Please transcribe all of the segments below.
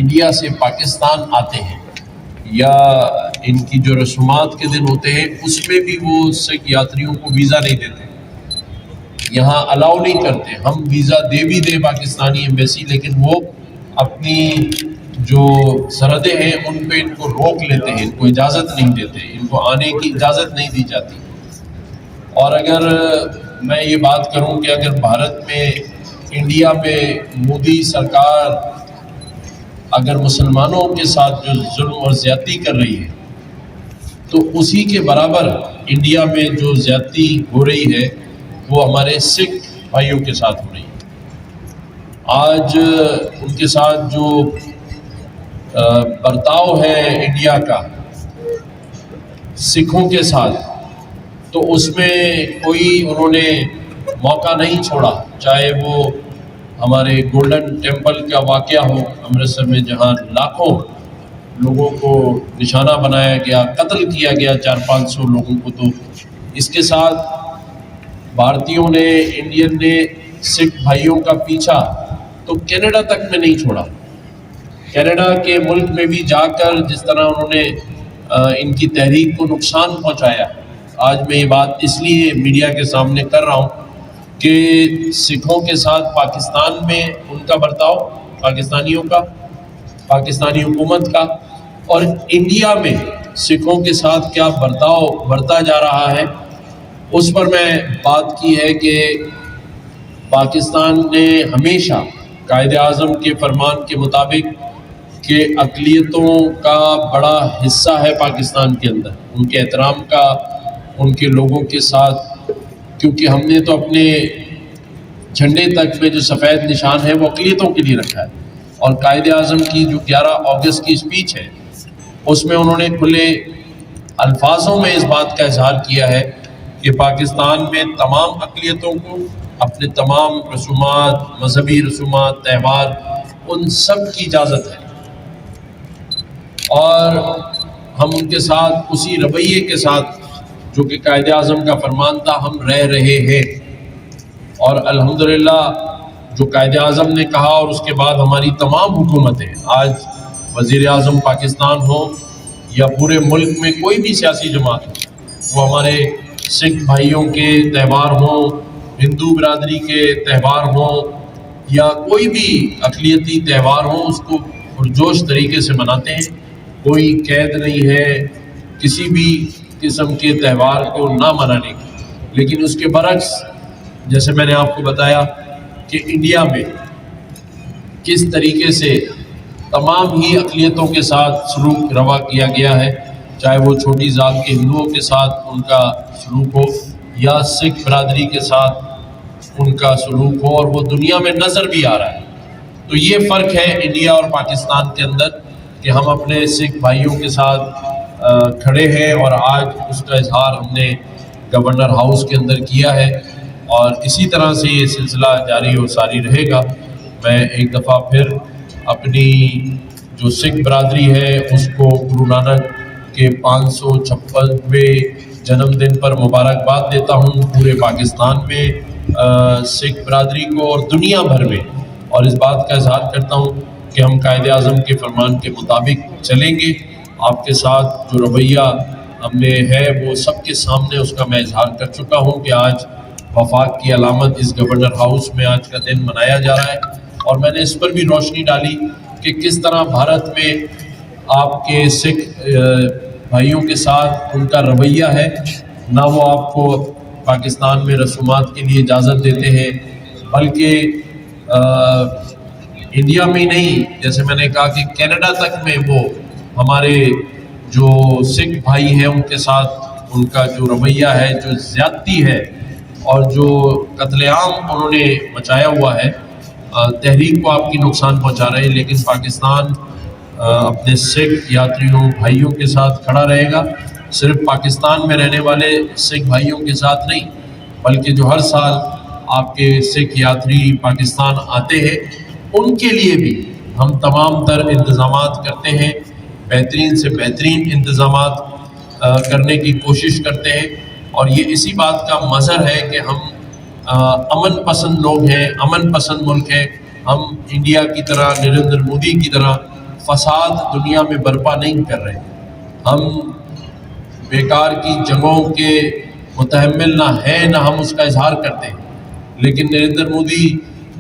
India سے پاکستان آتے ہیں یا ان کی جو رسومات کے دن ہوتے ہیں اس میں بھی وہ سکھ یاتریوں کو ویزا نہیں دیتے، یہاں الاؤ نہیں کرتے. ہم ویزا دے بھی دیں پاکستانی ایمبیسی، لیکن وہ اپنی جو سرحدیں ہیں ان پہ ان کو روک لیتے ہیں، ان کو اجازت نہیں دیتے، ان کو آنے کی اجازت نہیں دی جاتی. اور اگر میں یہ بات کروں کہ اگر بھارت میں انڈیا میں مودی سرکار اگر مسلمانوں کے ساتھ جو ظلم اور زیادتی کر رہی ہے تو اسی کے برابر انڈیا میں جو زیادتی ہو رہی ہے وہ ہمارے سکھ بھائیوں کے ساتھ ہو رہی ہے. آج ان کے ساتھ جو برتاؤ ہے انڈیا کا سکھوں کے ساتھ، تو اس میں کوئی انہوں نے موقع نہیں چھوڑا، چاہے وہ ہمارے گولڈن ٹیمپل کا واقعہ ہو امرتسر میں جہاں لاکھوں لوگوں کو نشانہ بنایا گیا، قتل کیا گیا 400-500 لوگوں کو. تو اس کے ساتھ بھارتیوں نے، انڈین نے سکھ بھائیوں کا پیچھا تو کینیڈا تک میں نہیں چھوڑا. کینیڈا کے ملک میں بھی جا کر جس طرح انہوں نے ان کی تحریک کو نقصان پہنچایا. آج میں یہ بات اس لیے میڈیا کے سامنے کر رہا ہوں کہ سکھوں کے ساتھ پاکستان میں ان کا برتاؤ، پاکستانیوں کا، پاکستانی حکومت کا، اور انڈیا میں سکھوں کے ساتھ کیا برتاؤ برتا جا رہا ہے، اس پر میں بات کی ہے کہ پاکستان نے ہمیشہ قائد اعظم کے فرمان کے مطابق کہ اقلیتوں کا بڑا حصہ ہے پاکستان کے اندر، ان کے احترام کا، ان کے لوگوں کے ساتھ، کیونکہ ہم نے تو اپنے جھنڈے تک میں جو سفید نشان ہے وہ اقلیتوں کے لیے رکھا ہے. اور قائد اعظم کی جو 11 اگست کی اسپیچ ہے اس میں انہوں نے کھلے الفاظوں میں اس بات کا اظہار کیا ہے کہ پاکستان میں تمام اقلیتوں کو اپنے تمام رسومات، مذہبی رسومات، تہوار، ان سب کی اجازت ہے، اور ہم ان کے ساتھ اسی رویے کے ساتھ جو کہ قائد اعظم کا فرمان تھا ہم رہ رہے ہیں. اور الحمدللہ جو قائد اعظم نے کہا اور اس کے بعد ہماری تمام حکومتیں، آج وزیر اعظم پاکستان ہو یا پورے ملک میں کوئی بھی سیاسی جماعت ہو، وہ ہمارے سکھ بھائیوں کے تہوار ہوں، ہندو برادری کے تہوار ہوں یا کوئی بھی اقلیتی تہوار ہوں، اس کو پرجوش طریقے سے مناتے ہیں. کوئی قید نہیں ہے کسی بھی قسم کے تہوار کو نہ منانے کی. لیکن اس کے برعکس جیسے میں نے آپ کو بتایا کہ انڈیا میں کس طریقے سے تمام ہی اقلیتوں کے ساتھ سلوک روا کیا گیا ہے، چاہے وہ چھوٹی ذات کے ہندوؤں کے ساتھ ان کا سلوک ہو یا سکھ برادری کے ساتھ ان کا سلوک ہو، اور وہ دنیا میں نظر بھی آ رہا ہے. تو یہ فرق ہے انڈیا اور پاکستان کے اندر کہ ہم اپنے سکھ بھائیوں کے ساتھ کھڑے ہیں، اور آج اس کا اظہار ہم نے گورنر ہاؤس کے اندر کیا ہے، اور اسی طرح سے یہ سلسلہ جاری و ساری رہے گا. میں ایک دفعہ پھر اپنی جو سکھ برادری ہے اس کو گرو نانک کے 556ویں جنم دن پر مبارکباد دیتا ہوں، پورے پاکستان میں سکھ برادری کو اور دنیا بھر میں، اور اس بات کا اظہار کرتا ہوں کہ ہم قائد اعظم کے فرمان کے مطابق چلیں گے. آپ کے ساتھ جو رویہ ہم نے ہے وہ سب کے سامنے اس کا میں اظہار کر چکا ہوں کہ آج وفاق کی علامت اس گورنر ہاؤس میں آج کا دن منایا جا رہا ہے. اور میں نے اس پر بھی روشنی ڈالی کہ کس طرح بھارت میں آپ کے سکھ بھائیوں کے ساتھ ان کا رویہ ہے، نہ وہ آپ کو پاکستان میں رسومات کے لیے اجازت دیتے ہیں، بلکہ انڈیا میں ہی نہیں، جیسے میں نے کہا کہ کینیڈا تک میں وہ ہمارے جو سکھ بھائی ہیں ان کے ساتھ ان کا جو رویہ ہے، جو زیادتی ہے اور جو قتل عام انہوں نے مچایا ہوا ہے، تحریک کو آپ کی نقصان پہنچا رہے ہیں. لیکن پاکستان اپنے سکھ یاتریوں بھائیوں کے ساتھ کھڑا رہے گا، صرف پاکستان میں رہنے والے سکھ بھائیوں کے ساتھ نہیں، بلکہ جو ہر سال آپ کے سکھ یاتری پاکستان آتے ہیں ان کے لیے بھی ہم تمام تر انتظامات کرتے ہیں، بہترین سے بہترین انتظامات کرنے کی کوشش کرتے ہیں. اور یہ اسی بات کا مظہر ہے کہ ہم امن پسند لوگ ہیں، امن پسند ملک ہے. ہم انڈیا کی طرح، نریندر مودی کی طرح فساد دنیا میں برپا نہیں کر رہے. ہم بیکار کی جنگوں کے متحمل نہ ہیں، نہ ہم اس کا اظہار کرتے ہیں، لیکن نریندر مودی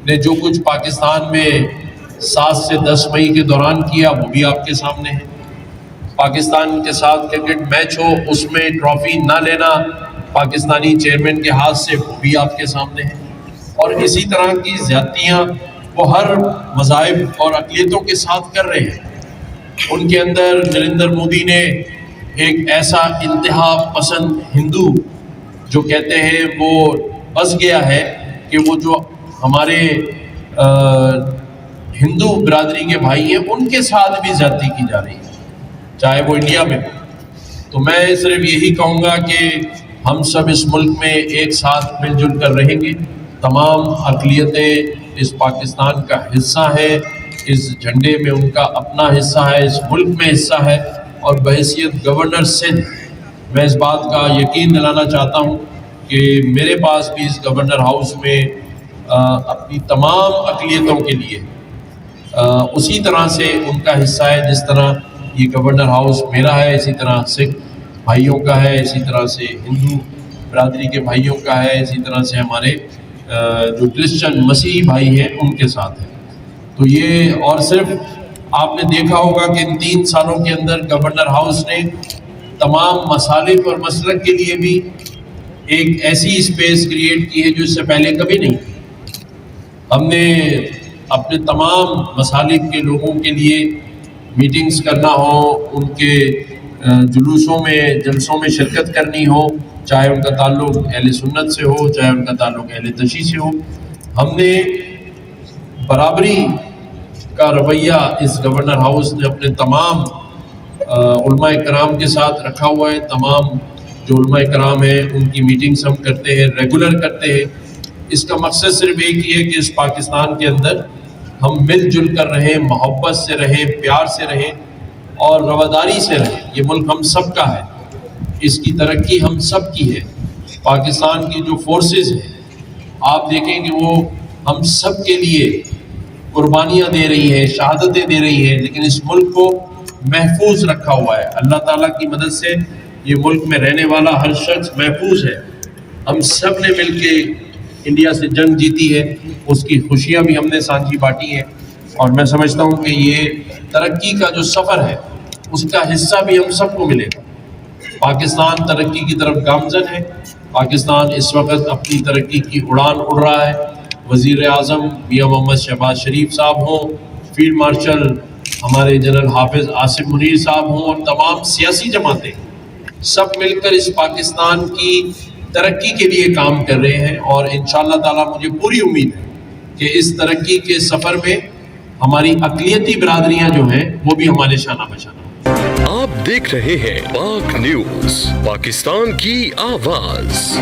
نے جو کچھ پاکستان میں 7 سے 10 مئی کے دوران کیا وہ بھی آپ کے سامنے ہے. پاکستان کے ساتھ کرکٹ میچ ہو، اس میں ٹرافی نہ لینا پاکستانی چیئرمین کے ہاتھ سے، وہ بھی آپ کے سامنے ہے. اور اسی طرح کی زیادتیاں وہ ہر مذاہب اور اقلیتوں کے ساتھ کر رہے ہیں. ان کے اندر نریندر مودی نے ایک ایسا انتہا پسند ہندو جو کہتے ہیں وہ بس گیا ہے کہ وہ جو ہمارے ہندو برادری کے بھائی ہیں ان کے ساتھ بھی زیادتی کی جا رہی ہے، چاہے وہ انڈیا میں ہو. تو میں صرف یہی کہوں گا کہ ہم سب اس ملک میں ایک ساتھ مل جل کر رہیں گے. تمام اقلیتیں اس پاکستان کا حصہ ہے، اس جھنڈے میں ان کا اپنا حصہ ہے، اس ملک میں حصہ ہے. اور بحیثیت گورنر سندھ میں اس بات کا یقین دلانا چاہتا ہوں کہ میرے پاس بھی اس گورنر ہاؤس میں اپنی تمام اقلیتوں کے لیے اسی طرح سے ان کا حصہ ہے جس طرح یہ گورنر ہاؤس میرا ہے، اسی طرح سکھ بھائیوں کا ہے، اسی طرح سے ہندو برادری کے بھائیوں کا ہے، اسی طرح سے ہمارے جو کرسچن مسیحی بھائی ہیں ان کے ساتھ ہے. تو یہ اور صرف آپ نے دیکھا ہوگا کہ ان 3 سالوں کے اندر گورنر ہاؤس نے تمام مسالک اور مسلک کے لیے بھی ایک ایسی اسپیس کریٹ کی ہے جو اس سے پہلے کبھی نہیں. ہم نے اپنے تمام مسالک کے لوگوں کے لیے میٹنگز کرنا ہو، ان کے جلوسوں میں جلسوں میں شرکت کرنی ہو، چاہے ان کا تعلق اہل سنت سے ہو، چاہے ان کا تعلق اہل تشیع سے ہو، ہم نے برابری کا رویہ اس گورنر ہاؤس نے اپنے تمام علماء کرام کے ساتھ رکھا ہوا ہے. تمام جو علماء کرام ہیں ان کی میٹنگز ہم کرتے ہیں، ریگولر کرتے ہیں. اس کا مقصد صرف ایک ہی ہے کہ اس پاکستان کے اندر ہم مل جل کر رہیں، محبت سے رہیں، پیار سے رہیں اور رواداری سے رہیں. یہ ملک ہم سب کا ہے، اس کی ترقی ہم سب کی ہے. پاکستان کی جو فورسز ہیں آپ دیکھیں کہ وہ ہم سب کے لیے قربانیاں دے رہی ہے، شہادتیں دے رہی ہے، لیکن اس ملک کو محفوظ رکھا ہوا ہے. اللہ تعالیٰ کی مدد سے یہ ملک میں رہنے والا ہر شخص محفوظ ہے. ہم سب نے مل کے انڈیا سے جنگ جیتی ہے، اس کی خوشیاں بھی ہم نے سانجھی بانٹی ہیں. اور میں سمجھتا ہوں کہ یہ ترقی کا جو سفر ہے اس کا حصہ بھی ہم سب کو ملے گا. پاکستان ترقی کی طرف گامزن ہے. پاکستان اس وقت اپنی ترقی کی اڑان اڑ رہا ہے. وزیر اعظم میاں محمد شہباز شریف صاحب ہوں، فیلڈ مارشل ہمارے جنرل حافظ آصف منیر صاحب ہوں، اور تمام سیاسی جماعتیں سب مل کر اس پاکستان کی ترقی کے لیے کام کر رہے ہیں. اور انشاءاللہ تعالیٰ مجھے پوری امید ہے کہ اس ترقی کے سفر میں ہماری اقلیتی برادریاں جو ہیں وہ بھی ہمارے شانہ بشانہ. آپ دیکھ رہے ہیں پاک نیوز، پاکستان کی آواز.